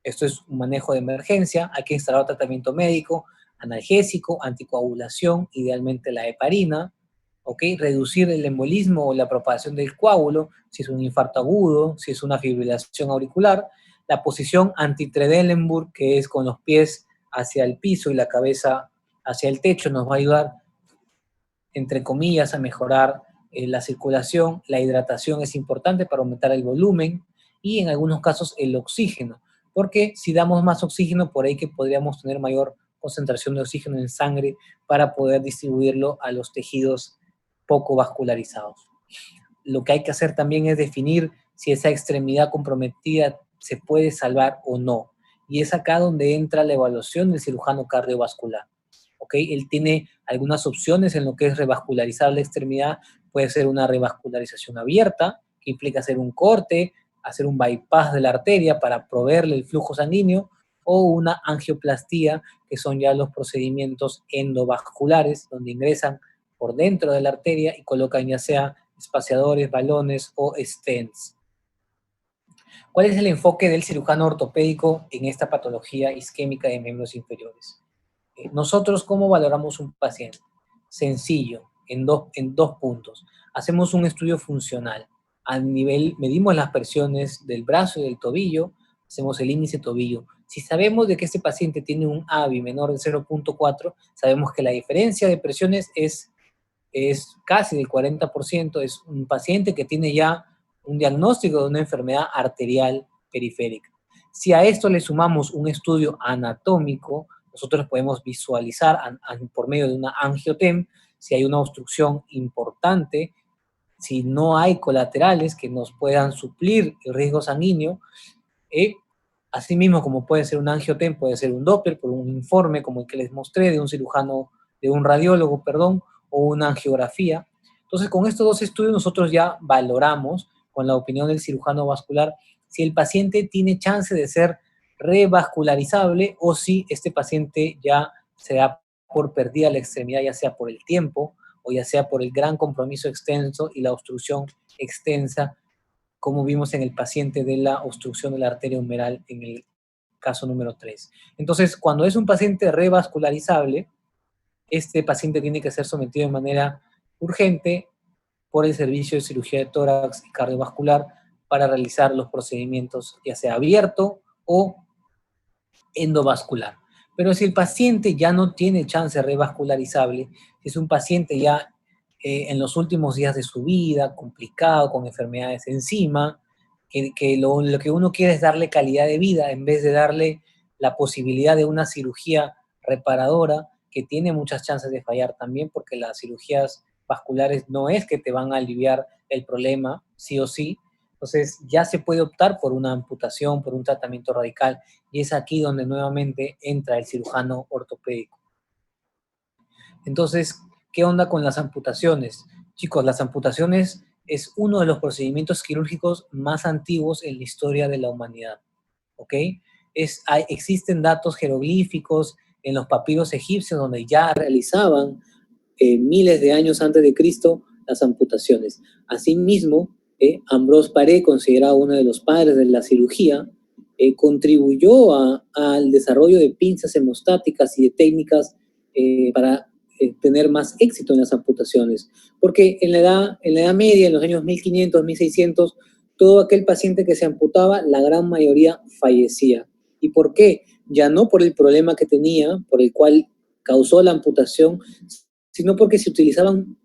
Esto es un manejo de emergencia, hay que instalar tratamiento médico, analgésico, anticoagulación, idealmente la heparina, ¿ok? Reducir el embolismo o la propagación del coágulo, si es un infarto agudo, si es una fibrilación auricular. La posición anti-Trendelenburg, que es con los pies hacia el piso y la cabeza hacia el techo, nos va a ayudar, entre comillas, a mejorar la circulación. La hidratación es importante para aumentar el volumen y en algunos casos el oxígeno, porque si damos más oxígeno, por ahí que podríamos tener mayor concentración de oxígeno en sangre para poder distribuirlo a los tejidos poco vascularizados. Lo que hay que hacer también es definir si esa extremidad comprometida se puede salvar o no. Y es acá donde entra la evaluación del cirujano cardiovascular. ¿Ok? Él tiene algunas opciones en lo que es revascularizar la extremidad. Puede ser una revascularización abierta, que implica hacer un corte, hacer un bypass de la arteria para proveerle el flujo sanguíneo, o una angioplastía, que son ya los procedimientos endovasculares, donde ingresan por dentro de la arteria y colocan ya sea espaciadores, balones o stents. ¿Cuál es el enfoque del cirujano ortopédico en esta patología isquémica de miembros inferiores? Nosotros, ¿cómo valoramos un paciente? Sencillo, en dos puntos. Hacemos un estudio funcional. A nivel, medimos las presiones del brazo y del tobillo, hacemos el índice tobillo. Si sabemos de que este paciente tiene un ABI menor de 0.4, sabemos que la diferencia de presiones es casi del 40%, es un paciente que tiene ya un diagnóstico de una enfermedad arterial periférica. Si a esto le sumamos un estudio anatómico, nosotros podemos visualizar por medio de una angiotem si hay una obstrucción importante, si no hay colaterales que nos puedan suplir el riesgo sanguíneo. Asimismo, como puede ser un angiotem, puede ser un Doppler por un informe como el que les mostré de un cirujano, de un radiólogo, perdón, o una angiografía. Entonces, con estos dos estudios nosotros ya valoramos, con la opinión del cirujano vascular, si el paciente tiene chance de ser revascularizable o si este paciente ya se da por perdida la extremidad, ya sea por el tiempo o ya sea por el gran compromiso extenso y la obstrucción extensa, como vimos en el paciente de la obstrucción de la arteria humeral en el caso número 3. Entonces, cuando es un paciente revascularizable, este paciente tiene que ser sometido de manera urgente por el servicio de cirugía de tórax y cardiovascular para realizar los procedimientos, ya sea abierto o endovascular. Pero si el paciente ya no tiene chance revascularizable, si es un paciente ya en los últimos días de su vida, complicado, con enfermedades encima, que lo que uno quiere es darle calidad de vida en vez de darle la posibilidad de una cirugía reparadora, que tiene muchas chances de fallar también, porque las cirugías vasculares no es que te van a aliviar el problema, sí o sí. Entonces ya se puede optar por una amputación, por un tratamiento radical, y es aquí donde nuevamente entra el cirujano ortopédico. Entonces, ¿qué onda con las amputaciones? Chicos, las amputaciones es uno de los procedimientos quirúrgicos más antiguos en la historia de la humanidad, ¿ok? Existen datos jeroglíficos en los papiros egipcios donde ya realizaban miles de años antes de Cristo las amputaciones. Asimismo, Ambrose Paré, considerado uno de los padres de la cirugía, contribuyó al desarrollo de pinzas hemostáticas y de técnicas para tener más éxito en las amputaciones. Porque en la edad media, en los años 1500, 1600, todo aquel paciente que se amputaba, la gran mayoría fallecía. ¿Y por qué? Ya no por el problema que tenía, por el cual causó la amputación, sino porque se utilizaban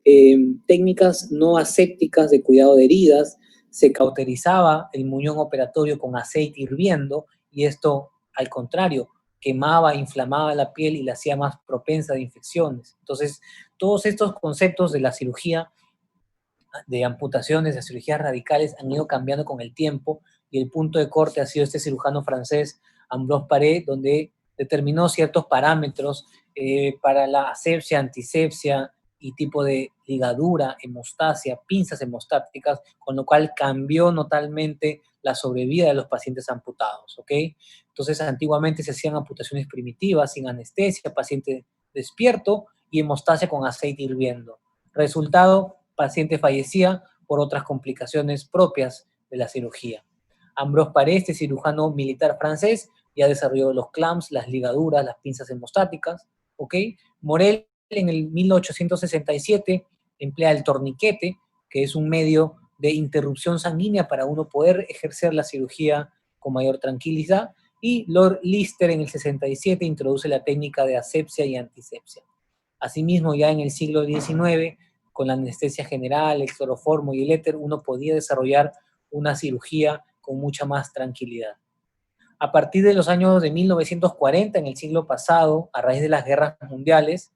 técnicas no asépticas de cuidado de heridas, se cauterizaba el muñón operatorio con aceite hirviendo y esto, al contrario, quemaba, inflamaba la piel y la hacía más propensa a infecciones. Entonces, todos estos conceptos de la cirugía, de amputaciones, de cirugías radicales, han ido cambiando con el tiempo y el punto de corte ha sido este cirujano francés, Ambroise Paré, donde determinó ciertos parámetros para la asepsia, antisepsia y tipo de ligadura, hemostasia, pinzas hemostáticas, con lo cual cambió notablemente la sobrevida de los pacientes amputados, ¿ok? Entonces, antiguamente se hacían amputaciones primitivas, sin anestesia, paciente despierto y hemostasia con aceite hirviendo. Resultado, paciente fallecía por otras complicaciones propias de la cirugía. Ambroise Paré, este cirujano militar francés, ya desarrolló los clamps, las ligaduras, las pinzas hemostáticas, ¿ok? Morel, en el 1867, emplea el torniquete, que es un medio de interrupción sanguínea para uno poder ejercer la cirugía con mayor tranquilidad, y Lord Lister en el 67 introduce la técnica de asepsia y antisepsia. Asimismo, ya en el siglo XIX, con la anestesia general, el cloroformo y el éter, uno podía desarrollar una cirugía con mucha más tranquilidad. A partir de los años de 1940, en el siglo pasado, a raíz de las guerras mundiales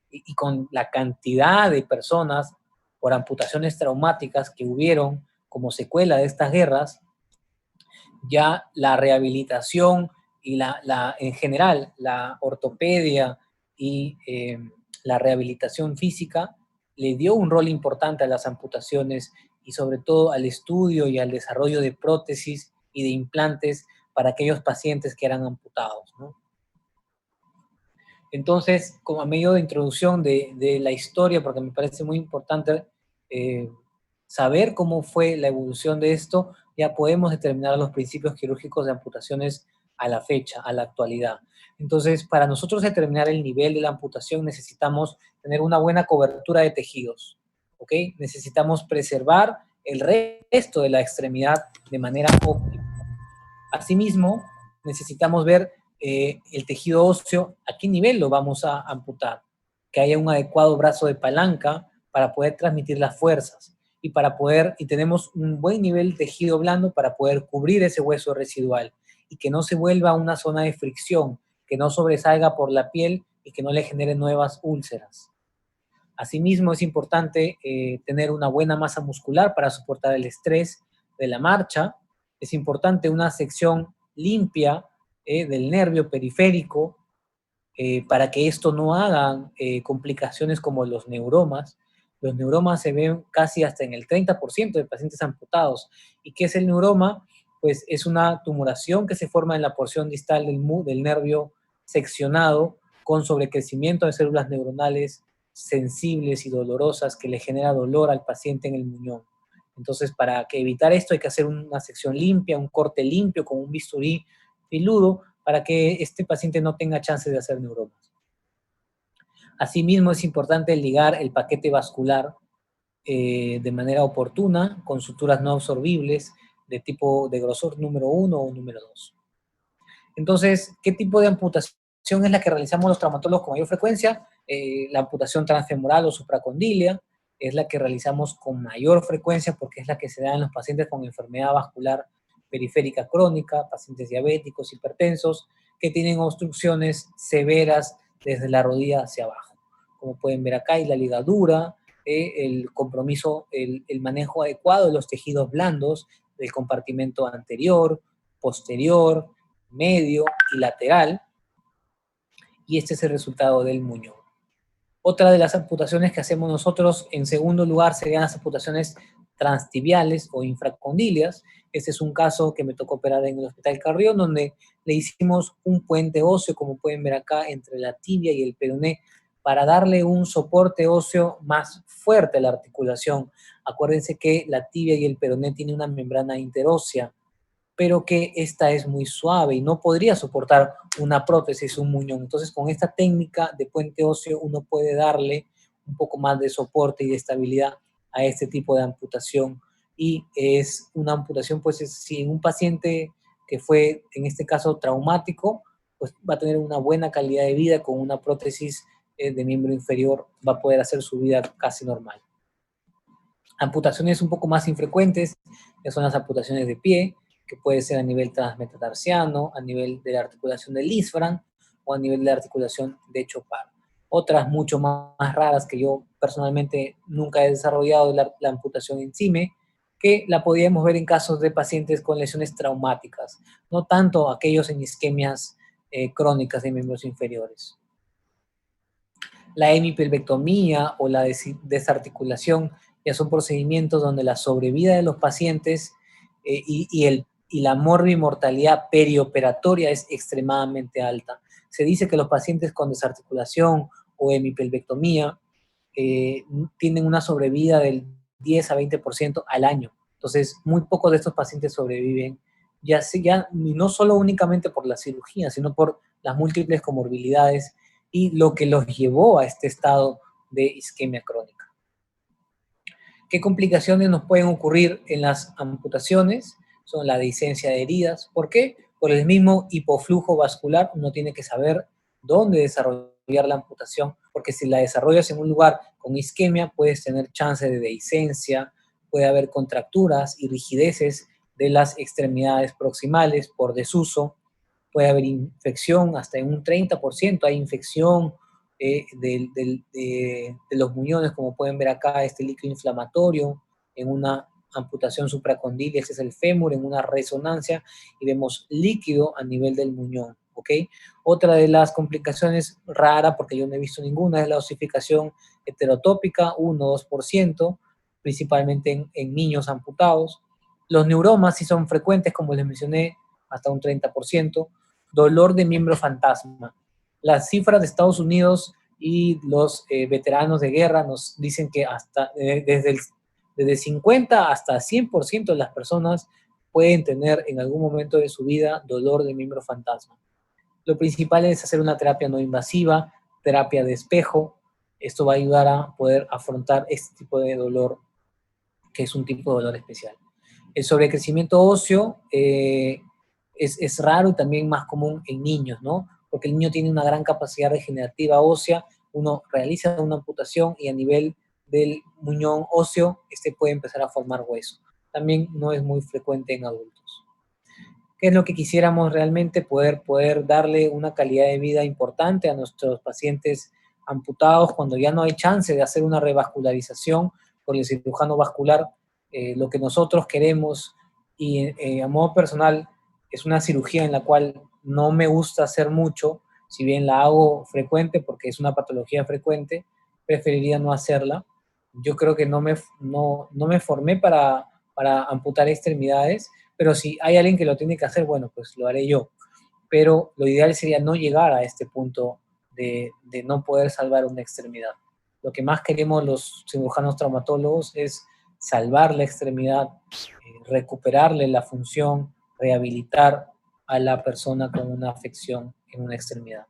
y con la cantidad de personas por amputaciones traumáticas que hubieron como secuela de estas guerras, ya la rehabilitación y en general la ortopedia y la rehabilitación física le dio un rol importante a las amputaciones y sobre todo al estudio y al desarrollo de prótesis y de implantes para aquellos pacientes que eran amputados, ¿no? Entonces, como a medio de introducción de la historia, porque me parece muy importante saber cómo fue la evolución de esto, ya podemos determinar los principios quirúrgicos de amputaciones a la fecha, a la actualidad. Entonces, para nosotros determinar el nivel de la amputación necesitamos tener una buena cobertura de tejidos, ¿ok? Necesitamos preservar el resto de la extremidad de manera óptima. Asimismo, necesitamos ver el tejido óseo, a qué nivel lo vamos a amputar, que haya un adecuado brazo de palanca para poder transmitir las fuerzas y tenemos un buen nivel de tejido blando para poder cubrir ese hueso residual y que no se vuelva una zona de fricción, que no sobresalga por la piel y que no le genere nuevas úlceras. Asimismo, es importante tener una buena masa muscular para soportar el estrés de la marcha. Es importante una sección limpia del nervio periférico para que esto no haga complicaciones como los neuromas. Los neuromas se ven casi hasta en el 30% de pacientes amputados. ¿Y qué es el neuroma? Pues es una tumoración que se forma en la porción distal del nervio seccionado con sobrecrecimiento de células neuronales sensibles y dolorosas que le genera dolor al paciente en el muñón. Entonces, para evitar esto hay que hacer una sección limpia, un corte limpio con un bisturí filudo para que este paciente no tenga chance de hacer neuromas. Asimismo, es importante ligar el paquete vascular de manera oportuna con suturas no absorbibles de tipo de grosor número 1 o número 2. Entonces, ¿qué tipo de amputación es la que realizamos los traumatólogos con mayor frecuencia? La amputación transfemoral o supracondilia es la que realizamos con mayor frecuencia porque es la que se da en los pacientes con enfermedad vascular periférica crónica, pacientes diabéticos, hipertensos, que tienen obstrucciones severas desde la rodilla hacia abajo. Como pueden ver acá, hay la ligadura, el compromiso, el manejo adecuado de los tejidos blandos del compartimento anterior, posterior, medio y lateral, y este es el resultado del muñón. Otra de las amputaciones que hacemos nosotros, en segundo lugar, serían las amputaciones transtibiales o infracondilias. Este es un caso que me tocó operar en el Hospital Carrión, donde le hicimos un puente óseo, como pueden ver acá, entre la tibia y el peroné, para darle un soporte óseo más fuerte a la articulación. Acuérdense que la tibia y el peroné tienen una membrana interósea, pero que esta es muy suave y no podría soportar una prótesis, un muñón. Entonces, con esta técnica de puente óseo uno puede darle un poco más de soporte y de estabilidad a este tipo de amputación. Y es una amputación, pues, si un paciente que fue, en este caso, traumático, pues va a tener una buena calidad de vida con una prótesis de miembro inferior, va a poder hacer su vida casi normal. Amputaciones un poco más infrecuentes, que son las amputaciones de pie, que puede ser a nivel transmetatarsiano, a nivel de la articulación del isfran o a nivel de la articulación de Chopard. Otras mucho más raras que yo personalmente nunca he desarrollado, la amputación en CIME, que la podíamos ver en casos de pacientes con lesiones traumáticas, no tanto aquellos en isquemias crónicas de miembros inferiores. La hemipelvectomía o la desarticulación ya son procedimientos donde la sobrevida de los pacientes y la morbimortalidad perioperatoria es extremadamente alta. Se dice que los pacientes con desarticulación o hemipelvectomía tienen una sobrevida del 10 a 20% al año. Entonces, muy pocos de estos pacientes sobreviven, ya no solo únicamente por la cirugía, sino por las múltiples comorbilidades y lo que los llevó a este estado de isquemia crónica. ¿Qué complicaciones nos pueden ocurrir en las amputaciones? Son la dehiscencia de heridas. ¿Por qué? Por el mismo hipoflujo vascular, uno tiene que saber dónde desarrollar la amputación, porque si la desarrollas en un lugar con isquemia, puedes tener chance de dehiscencia, puede haber contracturas y rigideces de las extremidades proximales por desuso, puede haber infección, hasta en un 30% hay infección de los muñones, como pueden ver acá, este líquido inflamatorio, en una amputación supracondilia, este es el fémur, en una resonancia, y vemos líquido a nivel del muñón, ¿ok? Otra de las complicaciones rara, porque yo no he visto ninguna, es la osificación heterotópica, 1-2%, principalmente en niños amputados. Los neuromas sí son frecuentes, como les mencioné, hasta un 30%. Dolor de miembro fantasma. Las cifras de Estados Unidos y los veteranos de guerra nos dicen que hasta desde 50 hasta 100% de las personas pueden tener en algún momento de su vida dolor de miembro fantasma. Lo principal es hacer una terapia no invasiva, terapia de espejo. Esto va a ayudar a poder afrontar este tipo de dolor, que es un tipo de dolor especial. El sobrecrecimiento óseo es raro y también más común en niños, ¿no? Porque el niño tiene una gran capacidad regenerativa ósea, uno realiza una amputación y a nivel del muñón óseo, este puede empezar a formar hueso. También no es muy frecuente en adultos. ¿Qué es lo que quisiéramos realmente? Poder darle una calidad de vida importante a nuestros pacientes amputados cuando ya no hay chance de hacer una revascularización por el cirujano vascular. Lo que nosotros queremos, y a modo personal, es una cirugía en la cual no me gusta hacer mucho, si bien la hago frecuente porque es una patología frecuente, preferiría no hacerla. Yo creo que no me formé para amputar extremidades, pero si hay alguien que lo tiene que hacer, bueno, pues lo haré yo. Pero lo ideal sería no llegar a este punto de no poder salvar una extremidad. Lo que más queremos los cirujanos traumatólogos es salvar la extremidad, recuperarle la función, rehabilitar a la persona con una afección en una extremidad.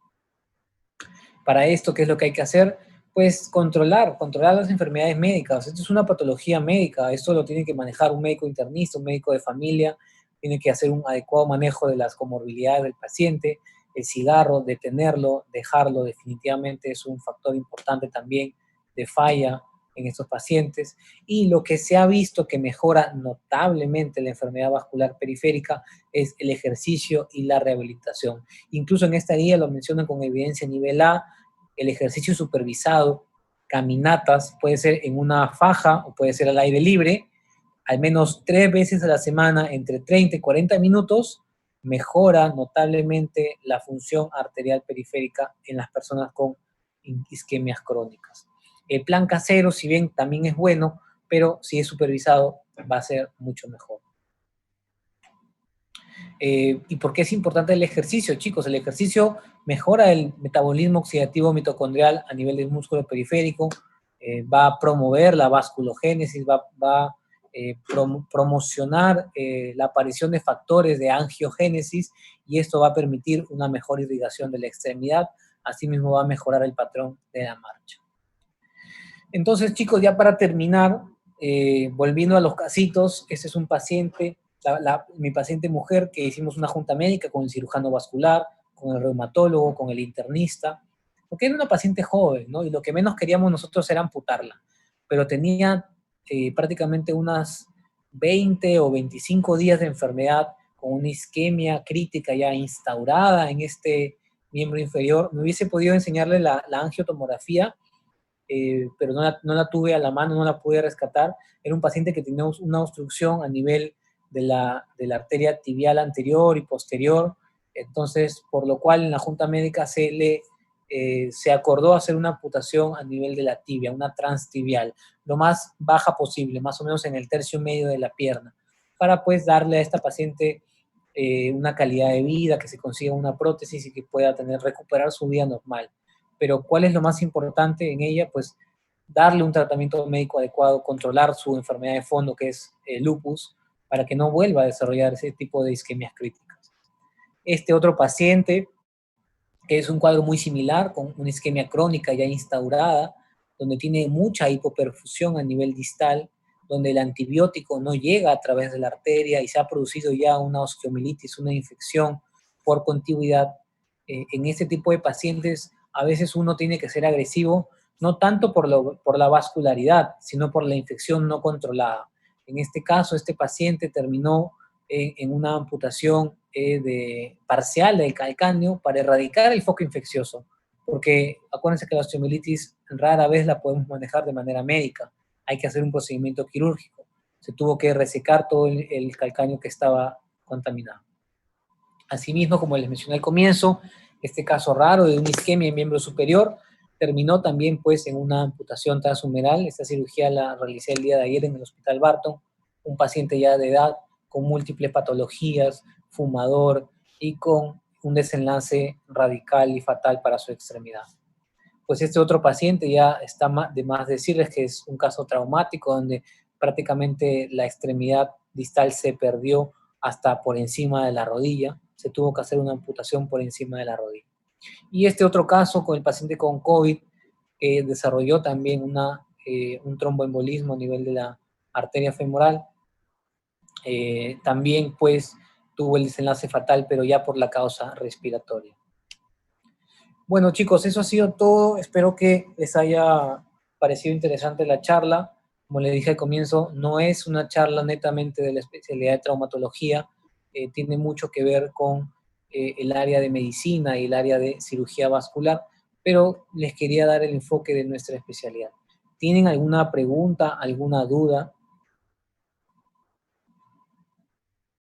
Para esto, ¿qué es lo que hay que hacer? Pues controlar las enfermedades médicas. Esto es una patología médica, esto lo tiene que manejar un médico internista, un médico de familia, tiene que hacer un adecuado manejo de las comorbilidades del paciente. El cigarro, detenerlo, dejarlo, definitivamente es un factor importante también de falla en estos pacientes. Y lo que se ha visto que mejora notablemente la enfermedad vascular periférica es el ejercicio y la rehabilitación. Incluso en esta guía lo mencionan con evidencia nivel A, el ejercicio supervisado, caminatas, puede ser en una faja o puede ser al aire libre, al menos 3 veces a la semana, entre 30 y 40 minutos, mejora notablemente la función arterial periférica en las personas con isquemias crónicas. El plan casero, si bien también es bueno, pero si es supervisado, va a ser mucho mejor. ¿Y por qué es importante el ejercicio, chicos? El ejercicio mejora el metabolismo oxidativo mitocondrial a nivel del músculo periférico, va a promover la vasculogénesis, va a promocionar la aparición de factores de angiogénesis y esto va a permitir una mejor irrigación de la extremidad, asimismo va a mejorar el patrón de la marcha. Entonces, chicos, ya para terminar, volviendo a los casitos, este es un paciente, mi paciente mujer, que hicimos una junta médica con el cirujano vascular, con el reumatólogo, con el internista, porque era una paciente joven, ¿no? Y lo que menos queríamos nosotros era amputarla, pero tenía prácticamente unas 20 o 25 días de enfermedad con una isquemia crítica ya instaurada en este miembro inferior. Me hubiese podido enseñarle la angiotomografía, pero no la tuve a la mano, no la pude rescatar. Era un paciente que tenía una obstrucción a nivel de la arteria tibial anterior y posterior, entonces, por lo cual en la junta médica se acordó hacer una amputación a nivel de la tibia, una transtibial, lo más baja posible, más o menos en el tercio medio de la pierna, para pues darle a esta paciente una calidad de vida, que se consiga una prótesis y que pueda recuperar su vida normal. Pero ¿cuál es lo más importante en ella? Pues darle un tratamiento médico adecuado, controlar su enfermedad de fondo, que es el lupus, para que no vuelva a desarrollar ese tipo de isquemias críticas. Este otro paciente, que es un cuadro muy similar, con una isquemia crónica ya instaurada, donde tiene mucha hipoperfusión a nivel distal, donde el antibiótico no llega a través de la arteria y se ha producido ya una osteomielitis, una infección por contigüidad. En este tipo de pacientes a veces uno tiene que ser agresivo, no tanto por la vascularidad, sino por la infección no controlada. En este caso, este paciente terminó en una amputación parcial del calcáneo para erradicar el foco infeccioso, porque acuérdense que la osteomielitis rara vez la podemos manejar de manera médica, hay que hacer un procedimiento quirúrgico, se tuvo que resecar todo el calcáneo que estaba contaminado. Asimismo, como les mencioné al comienzo, este caso raro de una isquemia en miembro superior terminó también pues en una amputación transhumeral. Esta cirugía la realicé el día de ayer en el Hospital Barton, un paciente ya de edad con múltiples patologías, fumador y con un desenlace radical y fatal para su extremidad. Pues este otro paciente ya está de más decirles que es un caso traumático donde prácticamente la extremidad distal se perdió hasta por encima de la rodilla, se tuvo que hacer una amputación por encima de la rodilla. Y este otro caso con el paciente con COVID, que desarrolló también un tromboembolismo a nivel de la arteria femoral, también pues tuvo el desenlace fatal, pero ya por la causa respiratoria. Bueno, chicos, eso ha sido todo. Espero que les haya parecido interesante la charla. Como les dije al comienzo, no es una charla netamente de la especialidad de traumatología, tiene mucho que ver con el área de medicina y el área de cirugía vascular, pero les quería dar el enfoque de nuestra especialidad. ¿Tienen alguna pregunta, alguna duda